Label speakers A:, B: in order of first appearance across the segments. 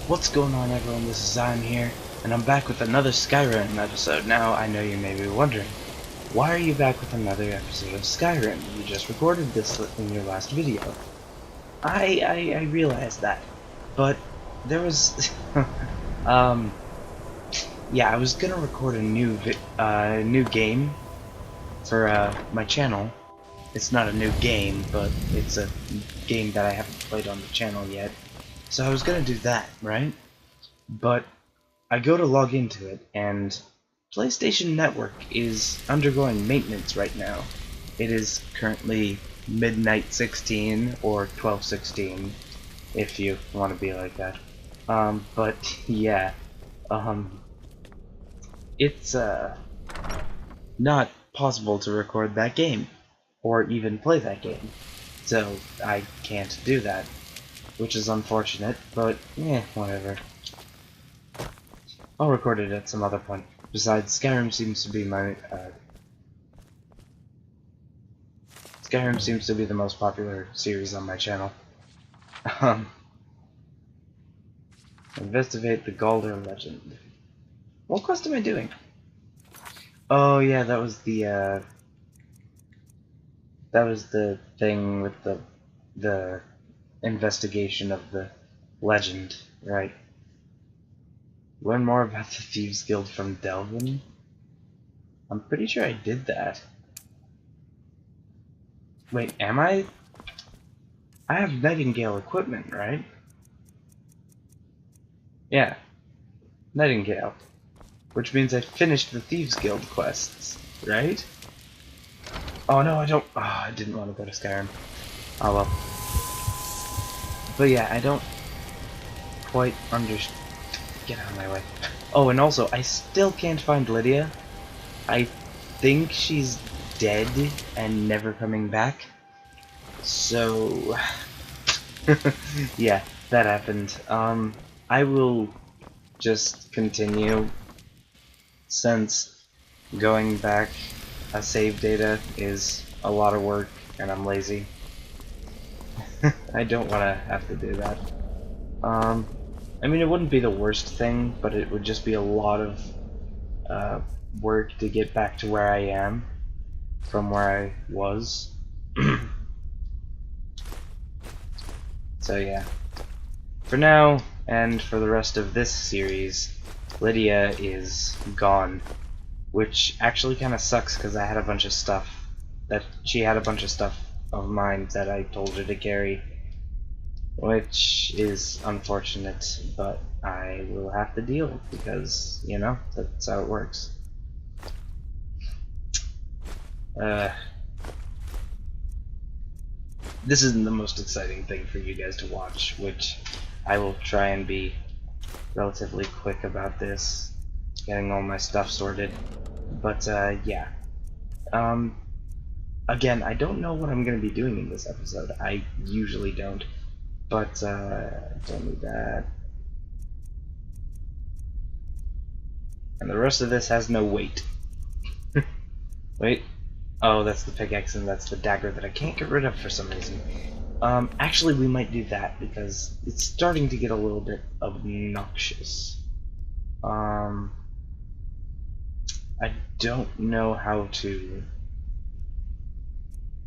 A: What's going on, everyone? This is Zion here, and I'm back with another Skyrim episode. Now, I know you may be wondering, why are you back with another episode of Skyrim? You just recorded this in your last video. I realized that, but there was, yeah, I was gonna record a new game for my channel. It's not a new game, but it's a game that I haven't played on the channel yet. So I was gonna do that, right? But I go to log into it, and PlayStation Network is undergoing maintenance right now. It is currently midnight 16 or 12:16, if you want to be like that. But yeah, it's not possible to record that game or even play that game, so I can't do that, which is unfortunate. But whatever. I'll record it at some other point. Besides, Skyrim seems to be the most popular series on my channel. Investigate the Galder legend. What quest am I doing? Oh yeah, that was the thing with the investigation of the legend, right? Learn more about the Thieves Guild from Delvin? I'm pretty sure I did that. Wait, am I? I have Nightingale equipment, right? Yeah, Nightingale. Which means I finished the Thieves Guild quests, right? Oh no, I don't. Oh, I didn't want to go to Skyrim. Oh well. But yeah, I don't quite understand. Get out of my way. Oh, and also, I still can't find Lydia. I think she's dead and never coming back. So, yeah, that happened. I will just continue, since going back a save data is a lot of work and I'm lazy. I don't want to have to do that. I mean, it wouldn't be the worst thing, but it would just be a lot of work to get back to where I am from where I was. So yeah. For now, and for the rest of this series, Lydia is gone. Which actually kind of sucks, because I had a bunch of stuff she had a bunch of stuff of mine that I told her to carry, which is unfortunate, but I will have to deal, because, you know, that's how it works. This isn't the most exciting thing for you guys to watch, which I will try and be relatively quick about this, getting all my stuff sorted. But yeah. Again, I don't know what I'm going to be doing in this episode. I usually don't. But don't need that. And the rest of this has no weight. Wait. Oh, that's the pickaxe and that's the dagger that I can't get rid of for some reason. Actually, we might do that because it's starting to get a little bit obnoxious. I don't know how to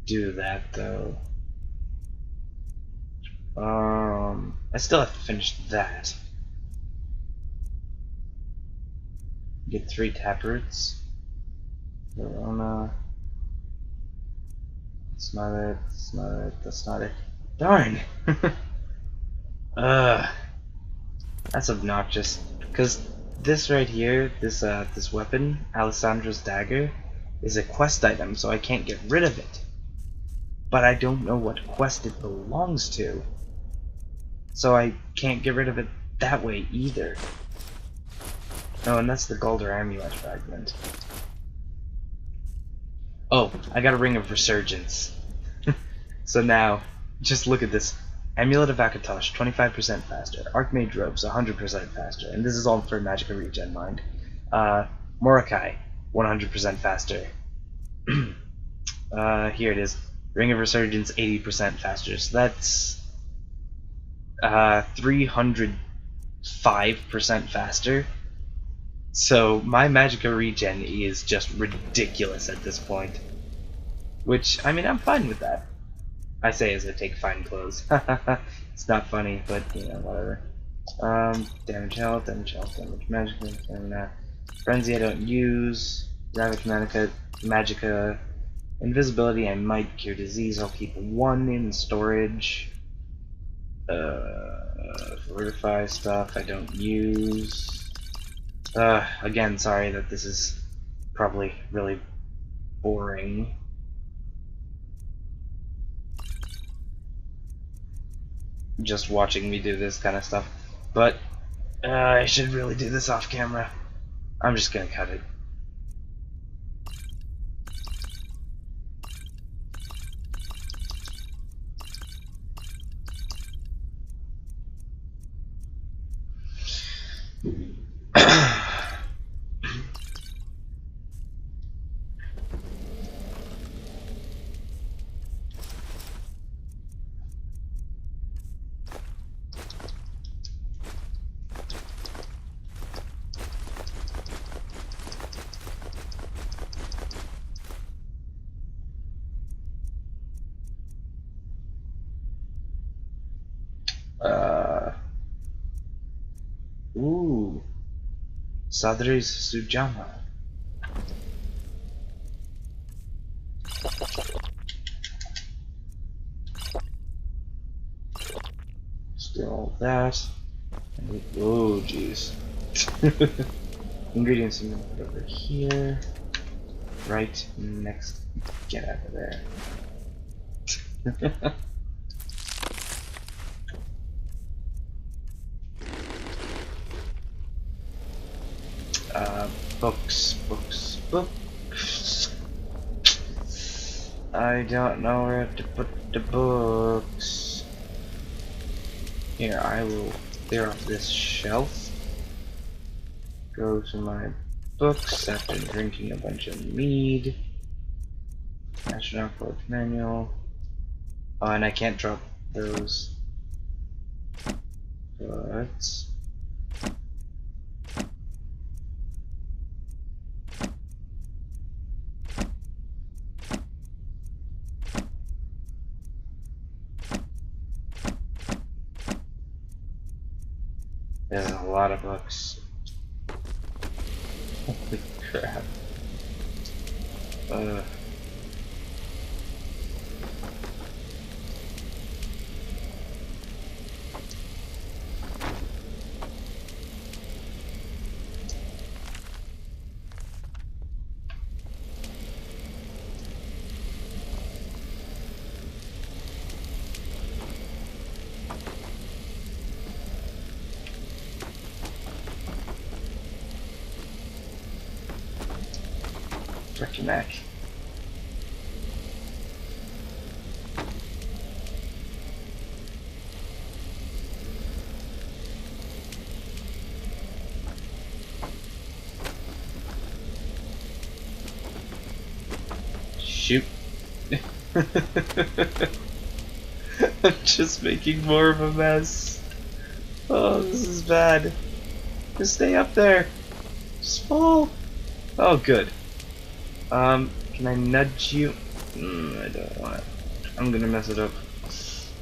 A: do that though. I still have to finish that. Get 3 taproots. Verona. That's not it. That's not it. That's not it. Darn! That's obnoxious. Because this right here, this weapon, Alessandra's dagger, is a quest item, so I can't get rid of it. But I don't know what quest it belongs to, so I can't get rid of it that way either. Oh, and that's the Galder Amulet fragment. Oh, I got a Ring of Resurgence. So now, just look at this. Amulet of Akatosh, 25% faster. Archmage Robes, 100% faster. And this is all for Magicka regen, mind. Morokai, 100% faster. Here it is. Ring of Resurgence, 80% faster. So that's 300 5% faster. So my magicka regen is just ridiculous at this point. Which, I mean, I'm fine with that. I say as I take fine clothes. It's not funny, but, you know, whatever. Damage health, damage magicka, stamina. Frenzy I don't use. Ravage magicka. Invisibility I might cure disease. I'll keep 1 in storage. Fortify stuff I don't use. Again, sorry that this is probably really boring. Just watching me do this kind of stuff. But I should really do this off camera. I'm just gonna cut it. Ooh. Sadri's Sujama. Still that. Oh, jeez. Ingredients over here. Right next. Get out of there. Books. I don't know where to put the books. Here, I will clear off this shelf. Go to my books after drinking a bunch of mead. Astronaut Forge Manual. Oh, and I can't drop those. But there's a lot of books. Holy crap. Freaking neck. Shoot. I'm just making more of a mess. Oh, this is bad. Just stay up there. Just fall. Oh, good. Can I nudge you? I don't want it. I'm gonna mess it up.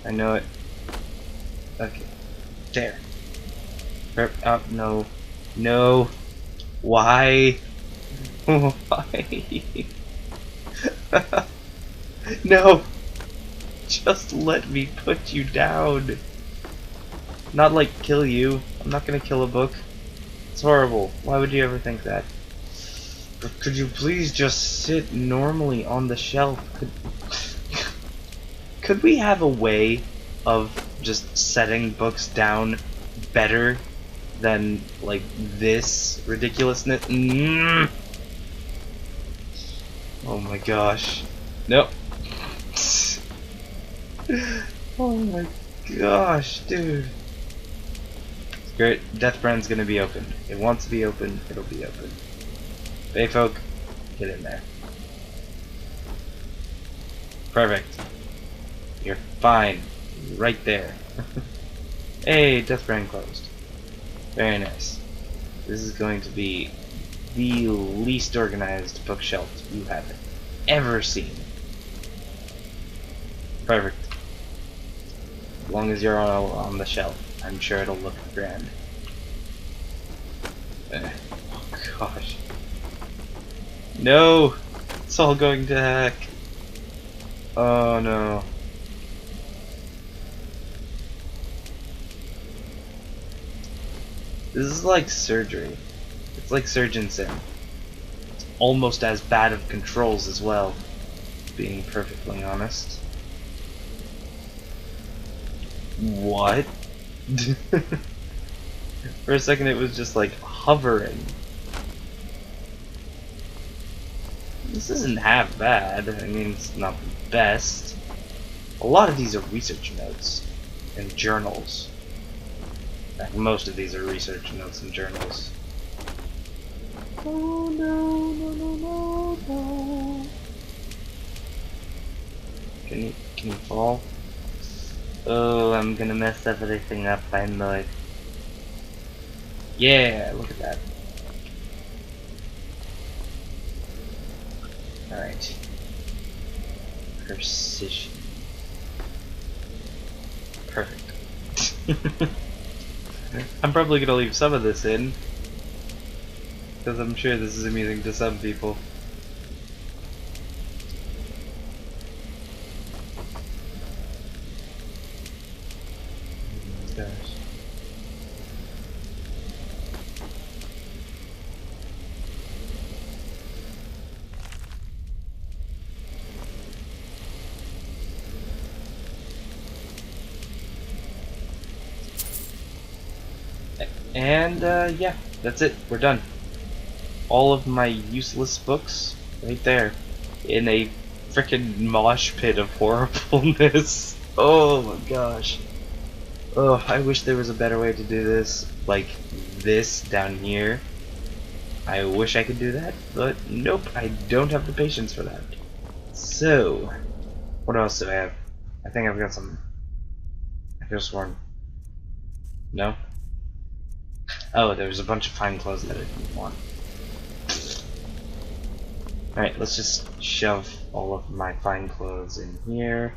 A: I know it. Okay. There. Up. No. No. Why? Why? No. Just let me put you down. Not like kill you. I'm not gonna kill a book. It's horrible. Why would you ever think that? But could you please just sit normally on the shelf? Could we have a way of just setting books down better than like this ridiculousness? Oh my gosh. Nope. Oh my gosh, dude. Great. Deathbrand's gonna be opened. It wants to be open, it'll be open. Bayfolk, get in there. Perfect. You're fine. Right there. Hey, Deathbrand closed. Very nice. This is going to be the least organized bookshelf you have ever seen. Perfect. As long as you're on the shelf, I'm sure it'll look grand. Oh gosh. No! It's all going to heck. Oh no. This is like surgery. It's like Surgeon Sim. It's almost as bad of controls as well, being perfectly honest. What? For a second it was just like hovering. This isn't half bad. I mean, it's not the best. A lot of these are research notes and journals. In fact, most of these are research notes and journals. Oh no, no, no, no, no. Can you fall? Oh, I'm gonna mess everything up, I know it. Yeah, look at that. Alright. Precision. Perfect. I'm probably gonna leave some of this in, because I'm sure this is amusing to some people. Gosh. And yeah, that's it. We're done. All of my useless books right there in a frickin' mosh pit of horribleness. Oh my gosh. Oh, I wish there was a better way to do this. Like this down here. I wish I could do that, but nope, I don't have the patience for that. So, what else do I have? I think I've got some. I could have sworn. No? Oh, there's a bunch of fine clothes that I didn't want. Alright, let's just shove all of my fine clothes in here.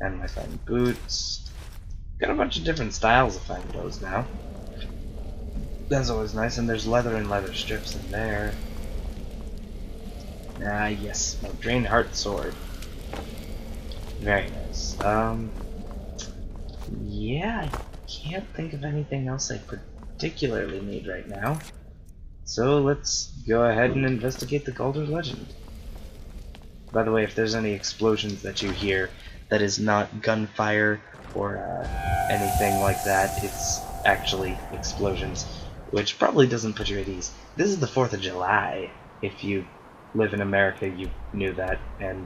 A: And my fine boots. Got a bunch of different styles of fine clothes now. That's always nice, and there's leather and leather strips in there. Ah, yes, my Drain Heart Sword. Very nice. Yeah, I can't think of anything else I particularly need right now. So let's go ahead and investigate the Galder legend. By the way, if there's any explosions that you hear, that is not gunfire or anything like that. It's actually explosions, which probably doesn't put you at ease. This is the 4th of July. If you live in America, you knew that, and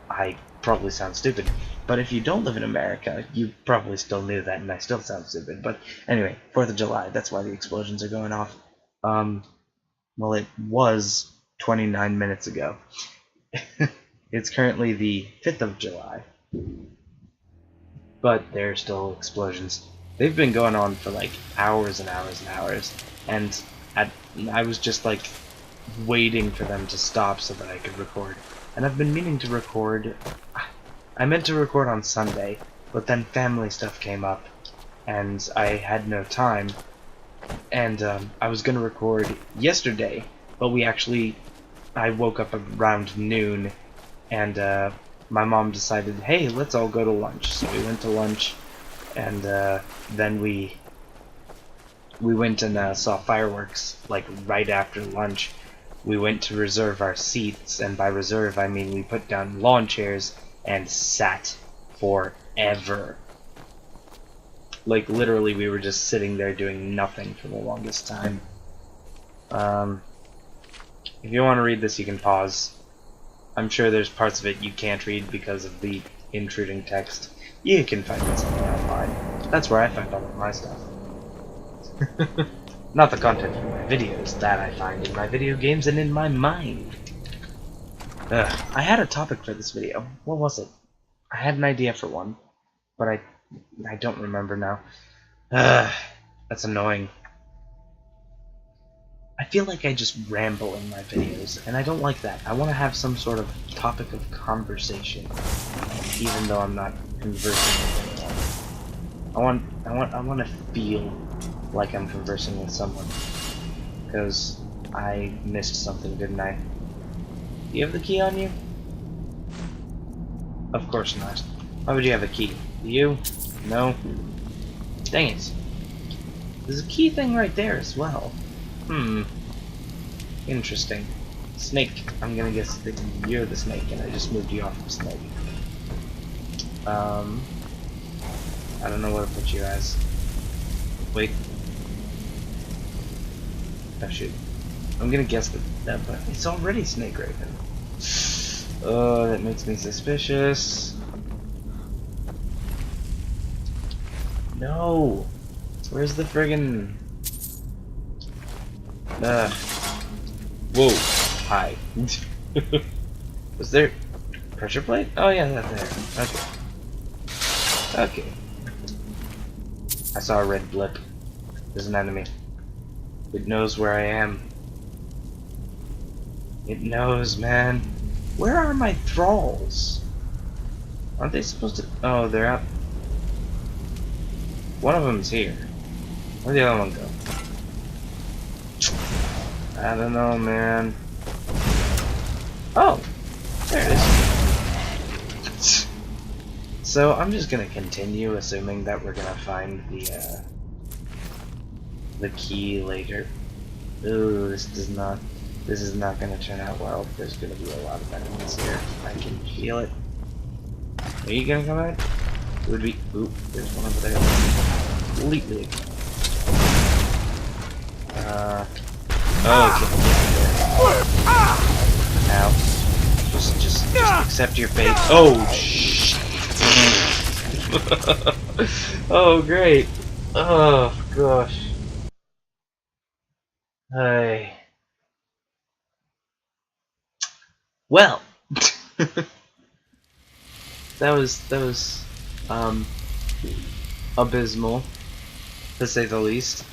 A: I probably sound stupid. But if you don't live in America, you probably still knew that, and I still sound stupid. But anyway, 4th of July, that's why the explosions are going off. Well, it was 29 minutes ago. It's currently the 5th of July. But there are still explosions. They've been going on for like hours and hours and hours. And I was just like waiting for them to stop so that I could record. And I've been meaning to record. I meant to record on Sunday, but then family stuff came up, and I had no time. And I was gonna record yesterday, but I woke up around noon, and my mom decided, hey, let's all go to lunch. So we went to lunch, and then we went and saw fireworks like right after lunch. We went to reserve our seats, and by reserve I mean we put down lawn chairs and sat forever. Like literally we were just sitting there doing nothing for the longest time. If you want to read this, you can pause. I'm sure there's parts of it you can't read because of the intruding text. You can find it somewhere online. That's where I find all of my stuff. Not the content from my videos, that I find in my video games and in my mind. I had a topic for this video. What was it? I had an idea for one, but I don't remember now. That's annoying. I feel like I just ramble in my videos, and I don't like that. I want to have some sort of topic of conversation, even though I'm not conversing with anyone. I want to feel like I'm conversing with someone, because I missed something, didn't I? Do you have the key on you? Of course not. Why would you have a key? You? No? Dang it. There's a key thing right there as well. Interesting. Snake. I'm gonna guess that you're the snake and I just moved you off of snake. I don't know what to put you as. Wait. Oh shoot. I'm gonna guess that but it's already Snake Raven. Oh, that makes me suspicious. No! Where's the friggin... Whoa. Hi. Was there... pressure plate? Oh yeah, that's there. Okay. Okay. I saw a red blip. There's an enemy. It knows where I am. It knows, man. Where are my thralls? Aren't they supposed to... Oh, they're out. One of them's here. Where'd the other one go? I don't know, man. Oh! There it is. So, I'm just gonna continue assuming that we're gonna find the key later. Ooh, this is not gonna turn out well. There's gonna be a lot of enemies here. I can feel it. Are you gonna come out? It would be... Ooh, there's one over there. Completely. Okay. Ow. Just accept your fate. Oh, shit. Oh, great. Oh, gosh. Hey. Well. that was abysmal, to say the least.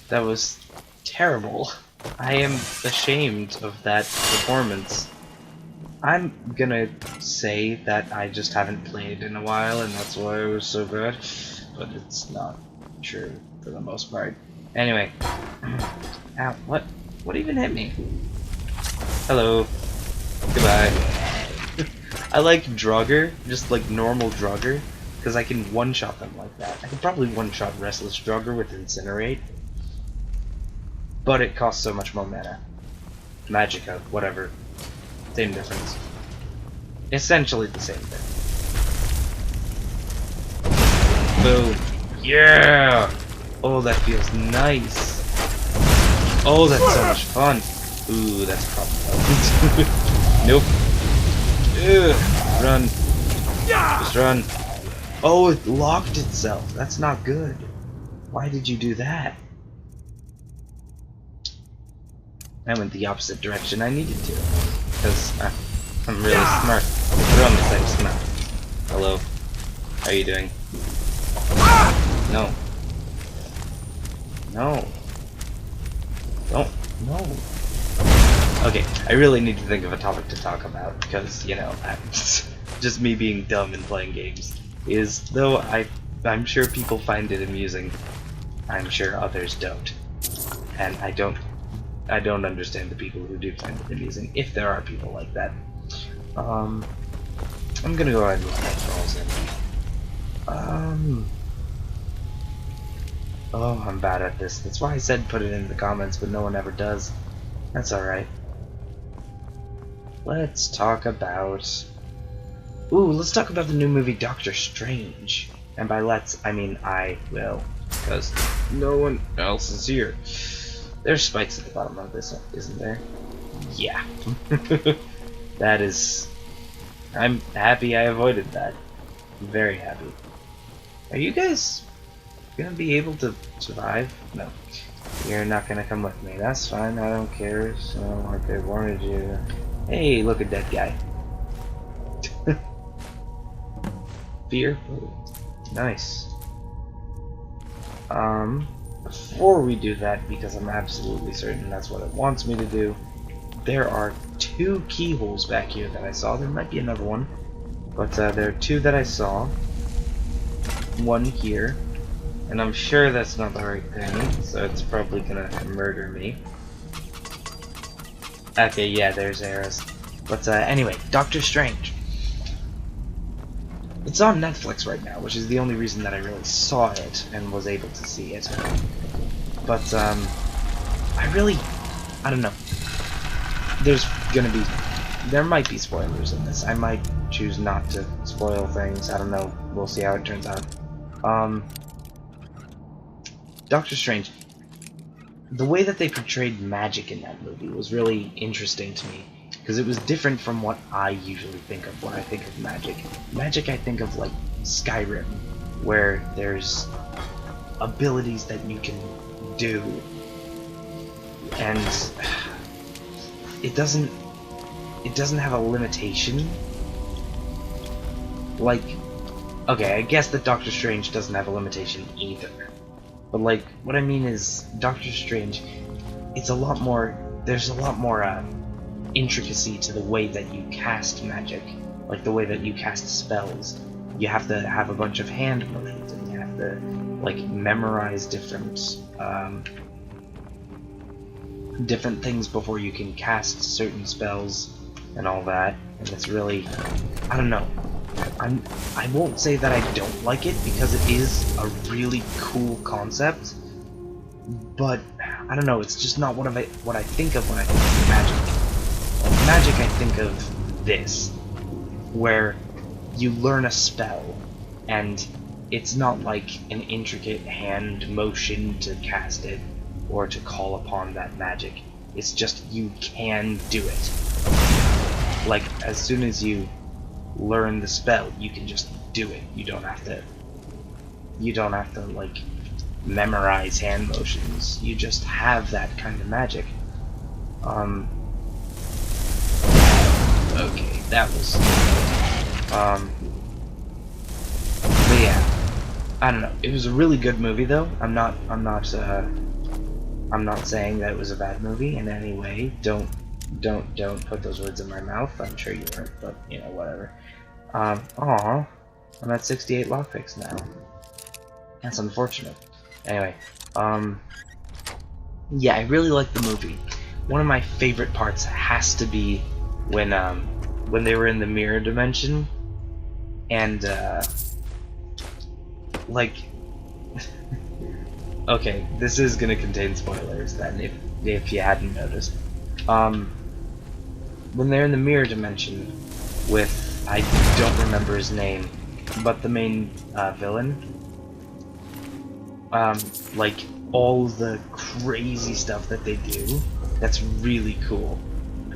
A: That was terrible. I am ashamed of that performance. I'm gonna say that I just haven't played in a while and that's why it was so bad, but it's not true for the most part. Anyway. Ow, what? What even hit me? Hello. Goodbye. I like Draugr, just like normal Draugr, because I can one-shot them like that. I could probably one-shot Restless Draugr with Incinerate, but it costs so much more mana. Magicka, whatever. Same difference. Essentially the same thing. Boom. Yeah! Oh, that feels nice. Oh, that's so much fun. Ooh, that's probably Nope. Ugh. Run. Just run. Oh, it locked itself. That's not good. Why did you do that? I went the opposite direction I needed to. Because I'm really smart. We're on the same smart. Hello. How are you doing? No. No. Don't. No. Okay, I really need to think of a topic to talk about, because, you know, just me being dumb and playing games is, though I'm sure people find it amusing, I'm sure others don't. And I don't understand the people who do find it amusing, if there are people like that. I'm gonna go ahead and let that falls in. Oh, I'm bad at this. That's why I said put it in the comments, but no one ever does. That's alright. Let's talk about... Ooh, let's talk about the new movie Doctor Strange. And by let's, I mean I will. Because no one else is here. There's spikes at the bottom of this, isn't there? Yeah. That is... I'm happy I avoided that. I'm very happy. Are you guys gonna be able to survive? No. You're not gonna come with me. That's fine, I don't care. So, like I wanted you. Hey, look, a dead guy. Fear? Ooh, nice. before we do that, because I'm absolutely certain that's what it wants me to do, there are 2 keyholes back here that I saw. There might be another one, but there are 2 that I saw. One here, and I'm sure that's not the right thing, so it's probably gonna murder me. Okay, yeah, there's arrows. But anyway, Doctor Strange. It's on Netflix right now, which is the only reason that I really saw it and was able to see it. But I don't know. There might be spoilers in this. I might choose not to spoil things. I don't know. We'll see how it turns out. Doctor Strange. The way that they portrayed magic in that movie was really interesting to me, because it was different from what I usually think of when I think of magic. Magic, I think of like Skyrim, where there's abilities that you can do, and it doesn't have a limitation. Like, okay, I guess that Doctor Strange doesn't have a limitation either. But like, what I mean is, Doctor Strange, there's a lot more intricacy to the way that you cast magic, like the way that you cast spells. You have to have a bunch of hand motions, and you have to like memorize different things before you can cast certain spells and all that. And it's really, I don't know. I won't say that I don't like it, because it is a really cool concept, but I don't know, it's just not what I think of when I think of magic. Magic, I think of this, where you learn a spell, and it's not like an intricate hand motion to cast it or to call upon that magic. It's just you can do it. Like, as soon as you learn the spell, you can just do it. You don't have to like memorize hand motions. You just have that kind of magic. Okay, that was but yeah, I don't know. It was a really good movie though. I'm not saying that it was a bad movie in any way. Don't put those words in my mouth. I'm sure you weren't, but you know, whatever. Aw, I'm at 68 lockpicks now. That's unfortunate. Anyway, yeah, I really like the movie. One of my favorite parts has to be when they were in the mirror dimension, and like, okay, this is gonna contain spoilers then, if you hadn't noticed. When they're in the mirror dimension with, I don't remember his name, but the main villain, like, all the crazy stuff that they do, that's really cool,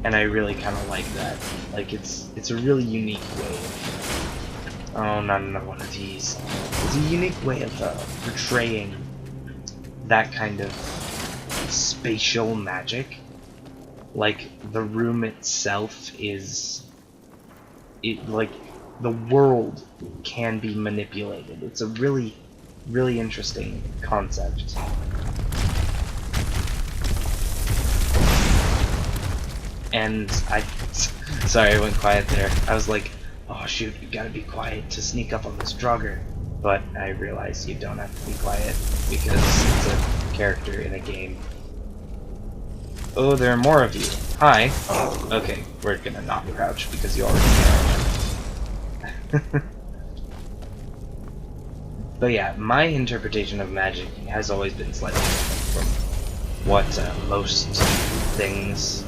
A: and I really kind of like that. Like, it's a really unique way of, oh, not another one of these. It's a unique way of portraying that kind of spatial magic. Like, the room itself is, like, the world can be manipulated. It's a really, really interesting concept. And sorry, I went quiet there. I was like, oh shoot, you gotta be quiet to sneak up on this Draugr. But I realized you don't have to be quiet, because it's a character in a game. Oh, there are more of you. Hi. Okay, we're gonna not crouch because you already crouched. But yeah, my interpretation of magic has always been slightly different from what most things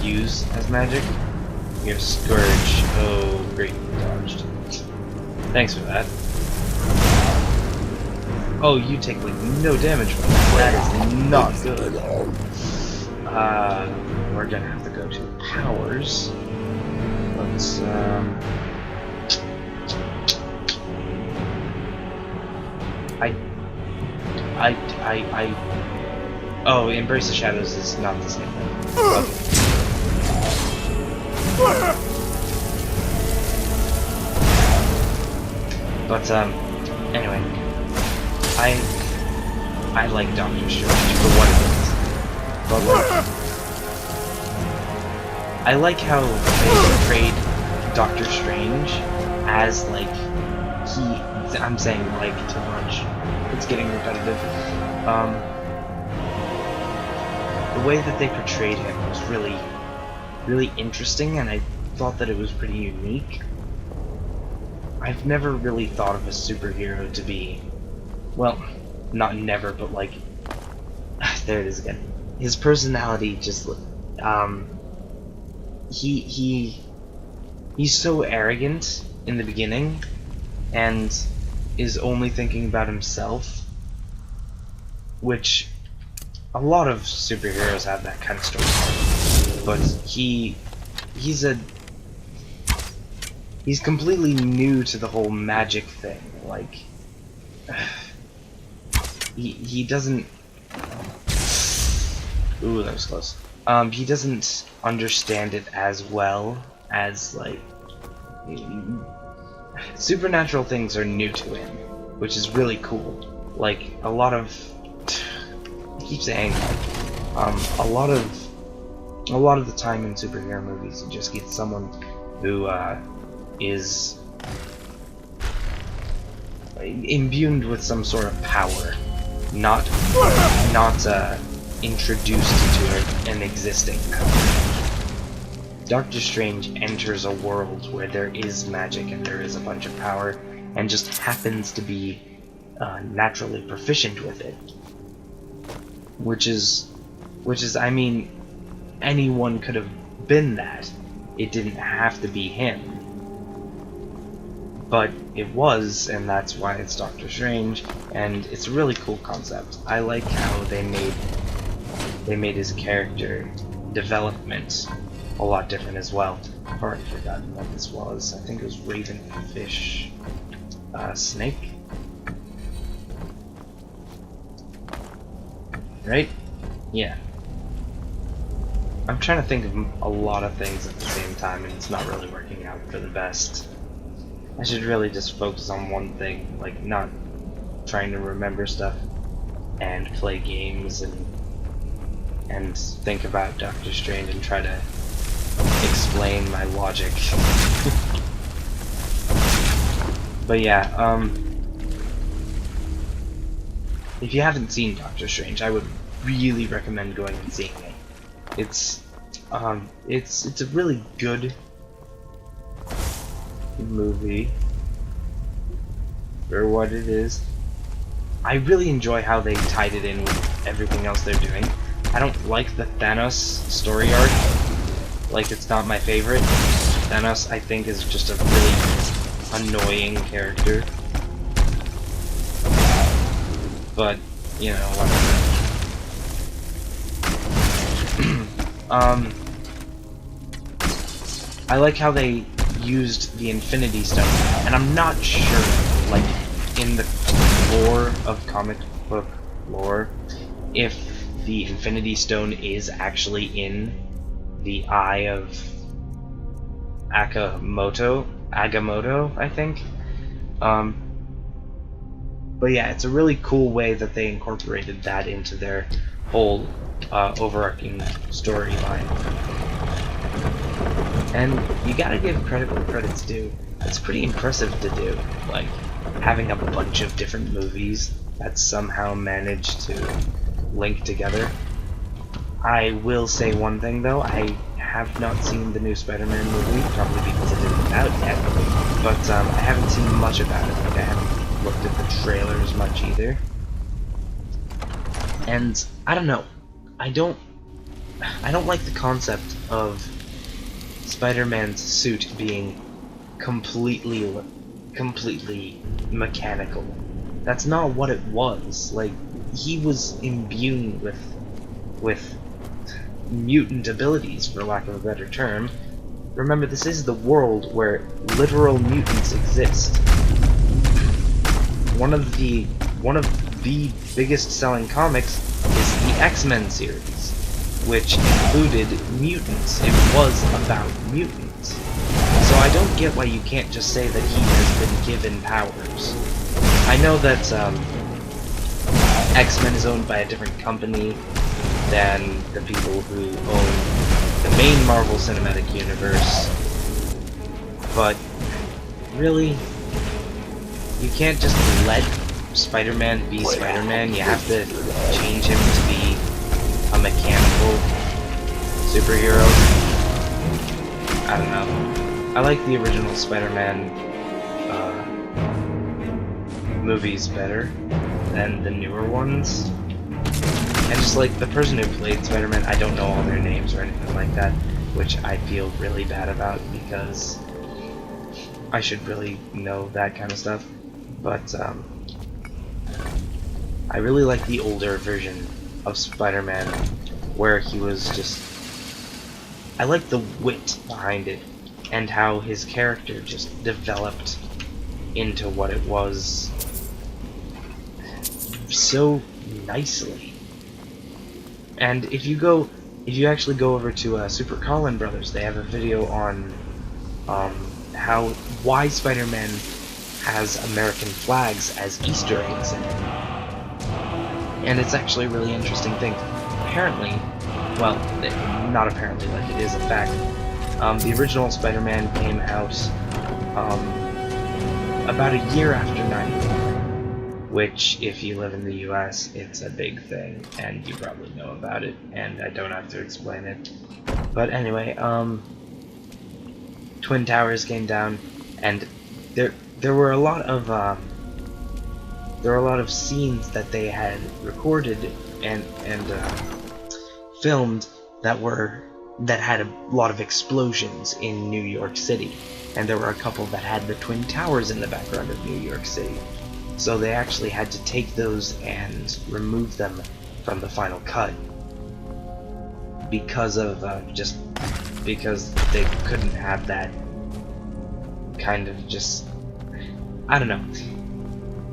A: use as magic. Your Scourge. Oh, great, dodged. Thanks for that. Oh, you take like no damage from that. That is not good. We're gonna have to go to powers. Let's oh, Embrace the Shadows is not the same thing. Okay. But anyway. I like Doctor Strange for what it is, but like, I like how they portrayed Doctor Strange as like I'm saying like too much. It's getting repetitive. The way that they portrayed him was really interesting, and I thought that it was pretty unique. I've never really thought of a superhero to be, well, not never, but like, there it is again. His personality just, he's so arrogant in the beginning, and is only thinking about himself, which a lot of superheroes have that kind of story, but he's completely new to the whole magic thing. Like, he doesn't. Ooh, that was close. He doesn't understand it as well as like supernatural things are new to him, which is really cool. Like a lot of, I keep saying, a lot of the time in superhero movies, you just get someone who is imbued with some sort of power, not introduced to an existing power. Doctor Strange enters a world where there is magic and there is a bunch of power, and just happens to be naturally proficient with it. Which is, I mean, anyone could have been that. It didn't have to be him. But it was, and that's why it's Doctor Strange, and it's a really cool concept. I like how they made his character development a lot different as well. I've already forgotten what this was. I think it was Ravenfish Snake? Right? Yeah. I'm trying to think of a lot of things at the same time, and it's not really working out for the best. I should really just focus on one thing, like not trying to remember stuff and play games and think about Doctor Strange and try to explain my logic. But yeah, if you haven't seen Doctor Strange, I would really recommend going and seeing it. It's a really good movie for what it is. I really enjoy how they tied it in with everything else they're doing. I don't like the Thanos story arc. Like, it's not my favorite. Thanos, I think, is just a really annoying character. But, you know, whatever. I like how they used the Infinity Stone, and I'm not sure, like, in the lore of comic book lore, if the Infinity Stone is actually in the eye of Agamotto, I think. But yeah, it's a really cool way that they incorporated that into their whole overarching storyline. And you gotta give credit where credit's due. It's pretty impressive to do, like, having a bunch of different movies that somehow managed to link together. I will say one thing though, I have not seen the new Spider-Man movie, probably because it isn't out yet, but I haven't seen much about it. Like, I haven't looked at the trailers much either. And I don't know. I don't like the concept of Spider-Man's suit being completely mechanical. That's not what it was. Like, he was imbued with mutant abilities, for lack of a better term. Remember, this is the world where literal mutants exist. One of the biggest selling comics is the X-Men series, which included mutants. It was about mutants. So I don't get why you can't just say that he has been given powers. I know that X-Men is owned by a different company than the people who own the main Marvel Cinematic Universe. But really, you can't just let Spider-Man be Spider-Man. You have to change him to be a mechanical superhero. I don't know. I like the original Spider-Man movies better than the newer ones. And just like the person who played Spider-Man, I don't know all their names or anything like that, which I feel really bad about because I should really know that kind of stuff. But I really like the older version of Spider-Man where he was just... I like the wit behind it and how his character just developed into what it was so nicely. And if you actually go over to Super Carlin Brothers, they have a video on why Spider-Man has American flags as Easter eggs in it. And it's actually a really interesting thing. Apparently, well, not apparently, like it is a fact, the original Spider-Man came out about a year after 9/11, which, if you live in the US, it's a big thing, and you probably know about it, and I don't have to explain it. But anyway, Twin Towers came down, and there were a lot of scenes that they had recorded and filmed that had a lot of explosions in New York City, and there were a couple that had the Twin Towers in the background of New York City. So they actually had to take those and remove them from the final cut because of because they couldn't have that kind of just, I don't know.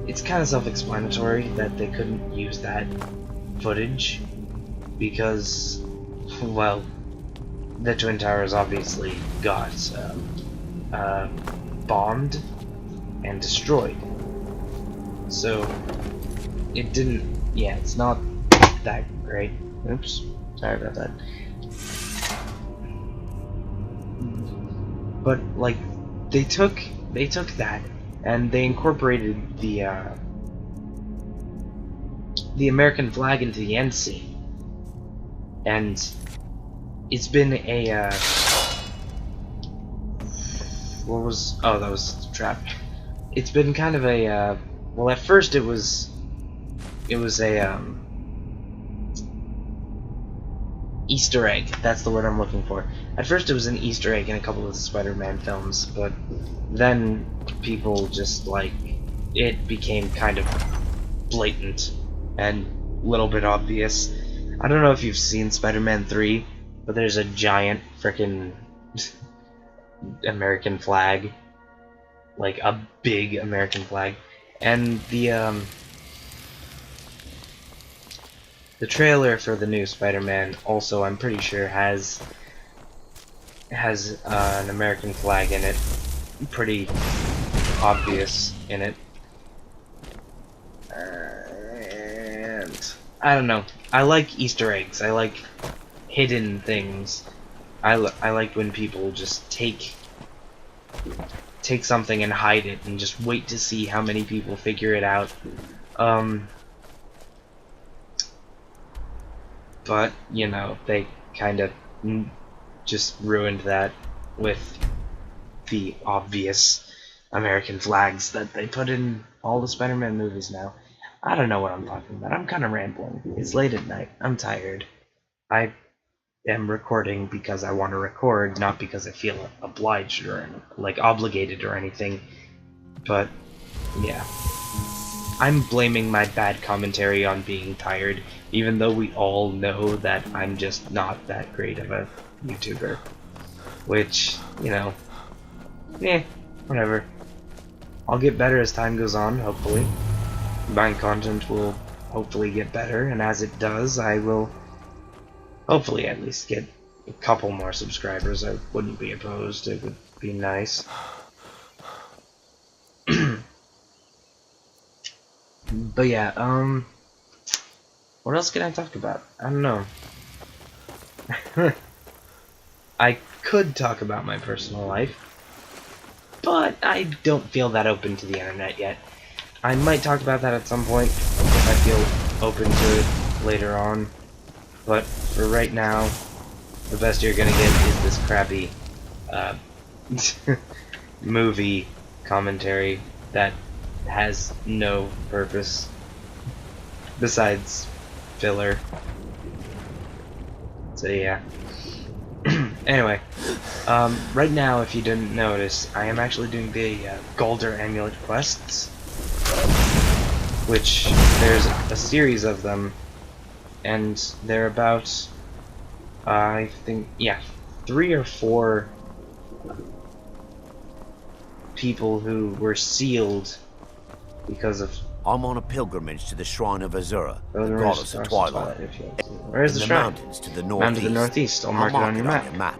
A: It's kind of self-explanatory that they couldn't use that footage because, well, the Twin Towers obviously got bombed and destroyed. So it didn't. Yeah, it's not that great. Oops, sorry about that. But like, they took that and they incorporated the American flag into the end scene, and it's been a what was? Oh, that was the trap. It's been kind of a well, at first it was a Easter egg. That's the word I'm looking for. At first it was an Easter egg in a couple of the Spider-Man films, but then people just, like, it became kind of blatant and a little bit obvious. I don't know if you've seen Spider-Man 3, but there's a giant frickin' American flag. Like a big American flag. And the trailer for the new Spider-Man also, I'm pretty sure, has an American flag in it. Pretty obvious in it. And I don't know. I like Easter eggs. I like hidden things. I like when people just take something and hide it and just wait to see how many people figure it out. But, you know, they kind of just ruined that with the obvious American flags that they put in all the Spider-Man movies now. I don't know what I'm talking about. I'm kind of rambling. It's late at night. I'm tired. I am recording because I want to record, not because I feel obliged or, like, obligated or anything. But, yeah. I'm blaming my bad commentary on being tired, even though we all know that I'm just not that great of a YouTuber. Which, you know, whatever. I'll get better as time goes on, hopefully. My content will hopefully get better, and as it does, I will hopefully at least get a couple more subscribers. I wouldn't be opposed. It would be nice. But yeah, What else can I talk about? I don't know. I could talk about my personal life, but I don't feel that open to the internet yet. I might talk about that at some point if I feel open to it later on, but for right now, the best you're gonna get is this crappy movie commentary that has no purpose besides filler. So yeah. Anyway, right now, if you didn't notice, I am actually doing the Golder Amulet quests, which there's a series of them, and they're about, I think, yeah, 3 or 4 people who were sealed because of...
B: I'm on a pilgrimage to the shrine of Azura, the goddess of twilight.
A: Where's the shrine?
B: Mountains to the
A: Mountain to the northeast. I'll mark it on your map.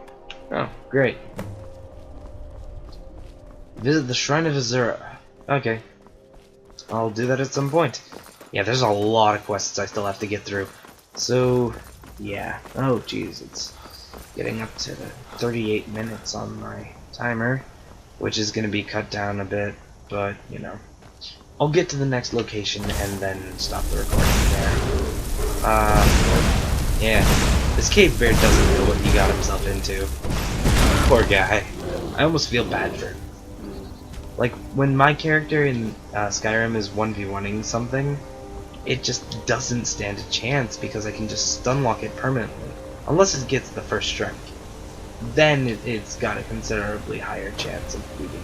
A: Oh, great. Visit the shrine of Azura. Okay. I'll do that at some point. Yeah, there's a lot of quests I still have to get through. So, yeah. Oh, jeez, it's getting up to 38 minutes on my timer, which is going to be cut down a bit, but, you know. I'll get to the next location and then stop the recording there. Yeah. This cave bear doesn't know what he got himself into. Poor guy. I almost feel bad for him. Like, when my character in Skyrim is 1v1ing something, it just doesn't stand a chance because I can just stunlock it permanently. Unless it gets the first strike. Then it's got a considerably higher chance of beating me.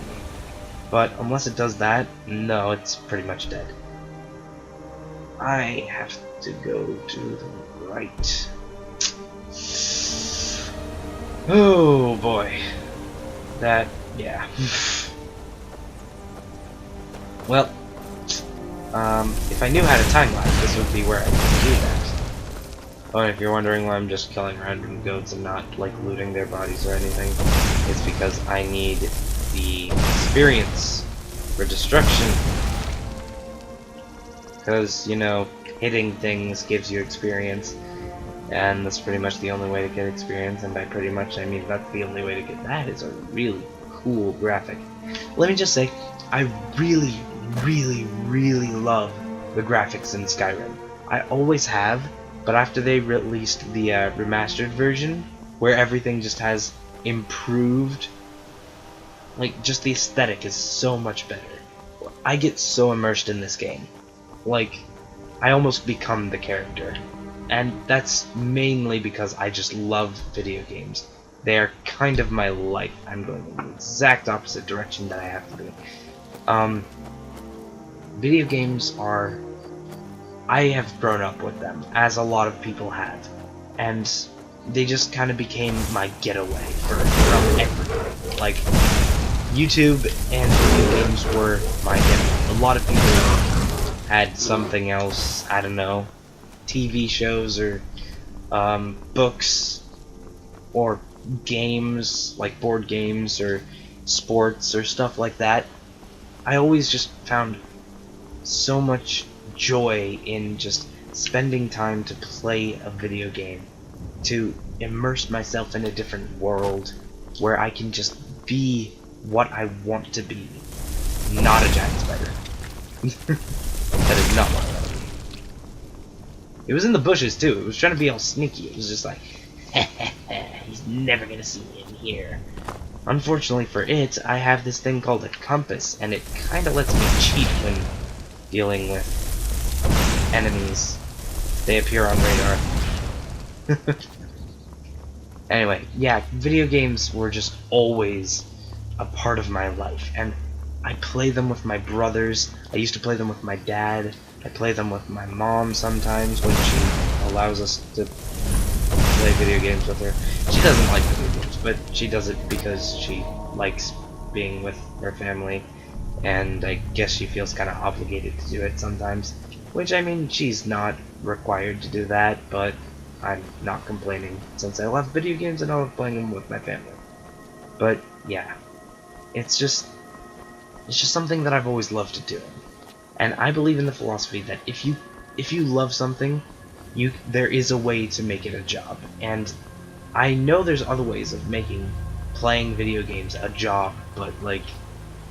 A: But unless it does that, no, it's pretty much dead. I have to go to the right. Oh boy. That, yeah. Well, if I knew how to time-lapse, this would be where I could do that. Oh, and if you're wondering why I'm just killing random goats and not, like, looting their bodies or anything, it's because I need the experience for destruction. Because, you know, hitting things gives you experience, and that's pretty much the only way to get experience, and by pretty much I mean that's the only way to get that is a really cool graphic. Let me just say, I really, really, really love the graphics in Skyrim. I always have, but after they released the remastered version, where everything just has improved, like, just the aesthetic is so much better. I get so immersed in this game. Like, I almost become the character. And that's mainly because I just love video games. They are kind of my life. I'm going in the exact opposite direction that I have to be. Video games are... I have grown up with them, as a lot of people have. And they just kind of became my getaway from everything. Like, YouTube and video games were my getaway. A lot of people had something else, I don't know, TV shows or books or games, like board games or sports or stuff like that. I always just found so much joy in just spending time to play a video game, to immerse myself in a different world where I can just be what I want to be, not a giant spider. That is not what I want to be. It was in the bushes too. It was trying to be all sneaky. It was just like, he's never gonna see me in here. Unfortunately for it, I have this thing called a compass, and it kind of lets me cheat when dealing with enemies. They appear on radar. Anyway, yeah, video games were just always a part of my life, and I play them with my brothers. I used to play them with my dad. I play them with my mom sometimes when she allows us to play video games with her. She doesn't like video games, but she does it because she likes being with her family, and I guess she feels kind of obligated to do it sometimes. Which, I mean, she's not required to do that, but I'm not complaining since I love video games and I love playing them with my family. But yeah, it's just something that I've always loved to do. And I believe in the philosophy that if you love something, there is a way to make it a job, and I know there's other ways of making playing video games a job, but like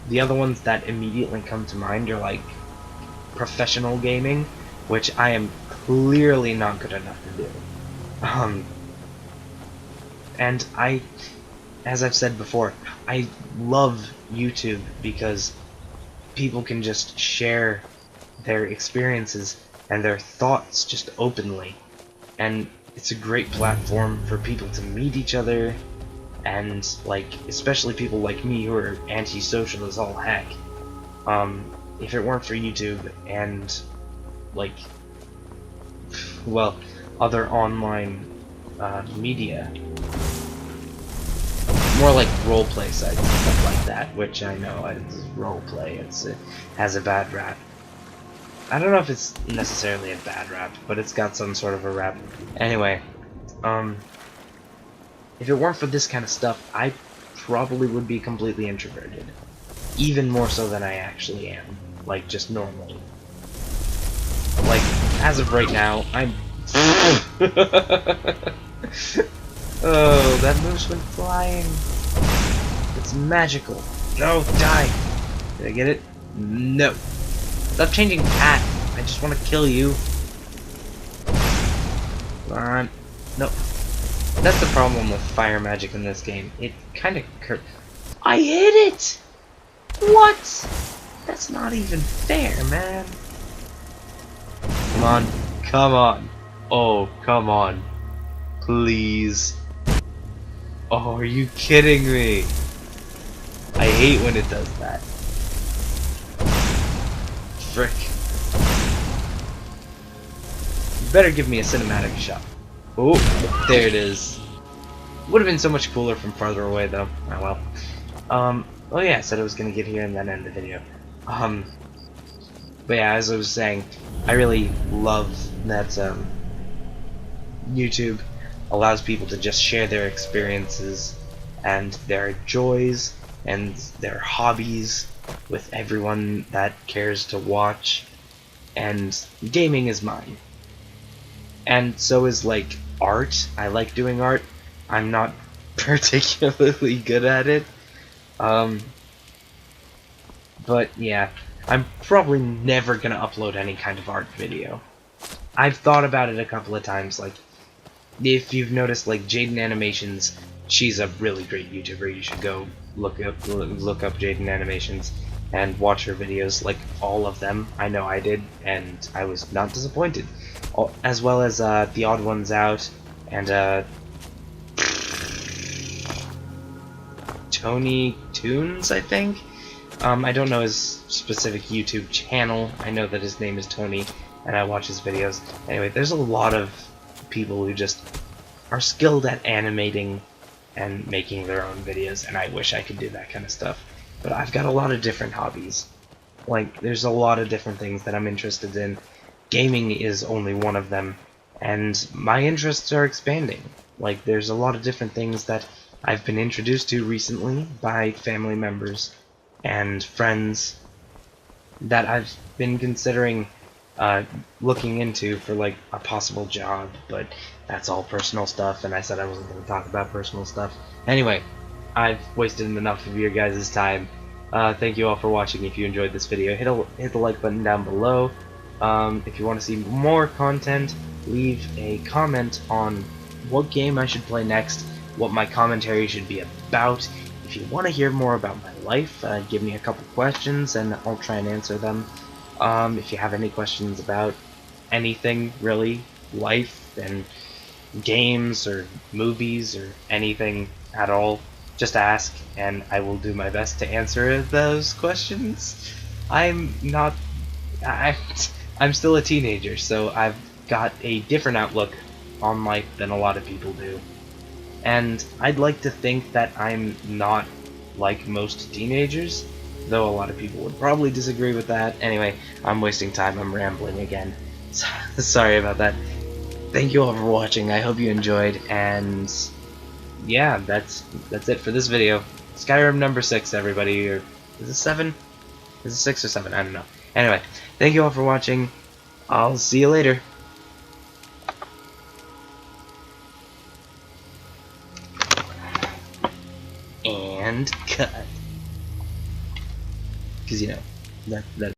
A: the other ones that immediately come to mind are like professional gaming, which I am clearly not good enough to do. And as I've said before, I love YouTube because people can just share their experiences and their thoughts just openly, and it's a great platform for people to meet each other, and like especially people like me who are antisocial as all heck. If it weren't for YouTube and like, well, other online media, more like roleplay sites and stuff like that, which I know it's roleplay, it has a bad rap. I don't know if it's necessarily a bad rap, but it's got some sort of a rap. Anyway, if it weren't for this kind of stuff, I probably would be completely introverted. Even more so than I actually am. Like, just normally. Like, as of right now, I'm... Oh, that moose went flying. It's magical. No, die! Did I get it? No. Stop changing cat. I just want to kill you. Come on. No. That's the problem with fire magic in this game. It kind of I hit it! What? That's not even fair, man. Come on. Come on. Oh, come on. Please. Oh, are you kidding me? I hate when it does that. Frick. You better give me a cinematic shot. Oh, there it is. Would have been so much cooler from farther away, though. Oh well. Oh yeah, I said I was gonna get here and then end the video. But yeah, as I was saying, I really love that YouTube allows people to just share their experiences and their joys and their hobbies with everyone that cares to watch, and gaming is mine. And so is like art. I like doing art. I'm not particularly good at it. But yeah, I'm probably never gonna upload any kind of art video. I've thought about it a couple of times, like, if you've noticed, like, Jaden Animations, she's a really great YouTuber. You should go look up Jaden Animations and watch her videos, like, all of them. I know I did, and I was not disappointed. As well as The Odd Ones Out, and Tony Toons, I think? I don't know his specific YouTube channel. I know that his name is Tony, and I watch his videos. Anyway, there's a lot of people who just are skilled at animating and making their own videos, and I wish I could do that kind of stuff. But I've got a lot of different hobbies. Like, there's a lot of different things that I'm interested in. Gaming is only one of them, and my interests are expanding. Like, there's a lot of different things that I've been introduced to recently by family members and friends that I've been considering looking into for like a possible job, but that's all personal stuff, and I said I wasn't going to talk about personal stuff. Anyway, I've wasted enough of your guys' time. Thank you all for watching. If you enjoyed this video, hit the like button down below. If you want to see more content, leave a comment on what game I should play next, what my commentary should be about. If you want to hear more about my life, give me a couple questions and I'll try and answer them. If you have any questions about anything, really, life and games or movies or anything at all, just ask and I will do my best to answer those questions. I'm still a teenager, so I've got a different outlook on life than a lot of people do. And I'd like to think that I'm not like most teenagers, though a lot of people would probably disagree with that. Anyway, I'm wasting time, I'm rambling again. Sorry about that. Thank you all for watching, I hope you enjoyed, and yeah, that's it for this video. Skyrim number 6, everybody, or is it 7? Is it 6 or 7? I don't know. Anyway, thank you all for watching. I'll see you later. And cut. Because, you know, that